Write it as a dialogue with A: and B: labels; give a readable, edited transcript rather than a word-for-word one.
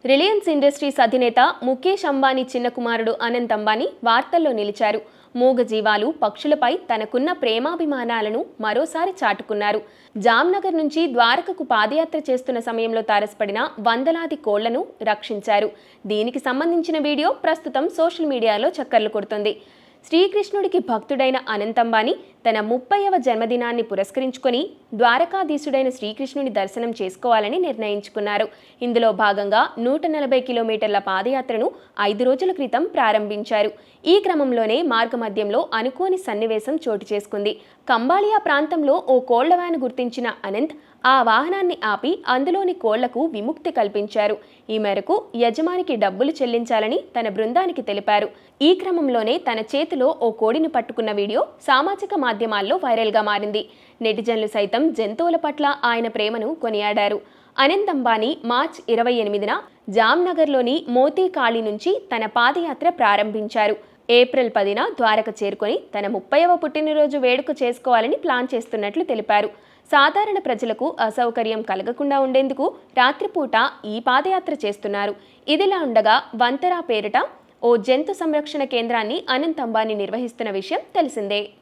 A: Reliance industries అధినేత ముఖేష్ అంబానీ చిన్న కుమారుడు అనంత్ అంబానీ వార్తల్లో నిలిచారు. మూగజీవాలు, పక్షులపై తనకున్న ప్రేమాభిమానాలను మరోసారి చాటుకున్నారు. జామ్నగర్ నుంచి ద్వారకకు పాదయాత్ర చేస్తున్న సమయంలో తారసపడిన వందలాది కోళ్లను రక్షించారు. దీనికి సంబంధించిన వీడియో ప్రస్తుతం సోషల్ మీడియాలో చక్కర్లు కొడుతుంది. శ్రీకృష్ణుడికి భక్తుడైన అనంత్ అంబానీ తన 30వ జన్మదినాన్ని పురస్కరించుకొని ద్వారకాధీశుడైన శ్రీకృష్ణుని దర్శనం చేసుకోవాలని నిర్ణయించుకున్నారు. ఇందులో భాగంగా 140 కిలోమీటర్ల పాదయాత్రను 5 రోజుల క్రితం ప్రారంభించారు. ఈ క్రమంలోనే మార్గమధ్యంలో అనుకోని సన్నివేశం చోటు చేసుకుంది. కంబాలియా ప్రాంతంలో ఓ కోళ్ల వ్యాన్ గుర్తించిన అనంత్ ఆ వాహనాన్ని ఆపి అందులోని కోళ్లకు విముక్తి కల్పించారు. ఈ మేరకు యజమానికి డబ్బులు చెల్లించాలని తన బృందానికి తెలిపారు. ఈ క్రమంలోనే తన చేతిలో ఓ కోడిని పట్టుకున్న వీడియో సామాజిక మాధ్యమాల్లో వైరల్గా మారింది. నెటిజన్లు సైతం జంతువుల పట్ల ఆయన ప్రేమను కొనియాడారు. అనంత్ అంబానీ మార్చి 28న జామ్నగర్లోని మోతీ కాళీ నుంచి తన పాదయాత్ర ప్రారంభించారు. ఏప్రిల్ 10న ద్వారక చేరుకొని తన 30వ పుట్టినరోజు వేడుక చేసుకోవాలని ప్లాన్ చేస్తున్నట్లు తెలిపారు. సాధారణ ప్రజలకు అసౌకర్యం కలగకుండా ఉండేందుకు రాత్రిపూట ఈ పాదయాత్ర చేస్తున్నారు. ఇదిలా ఉండగా వంతెరా పేరిట ఓ జంతు సంరక్షణ కేంద్రాన్ని అనంత్ అంబానీ నిర్వహిస్తున్న విషయం తెలిసిందే.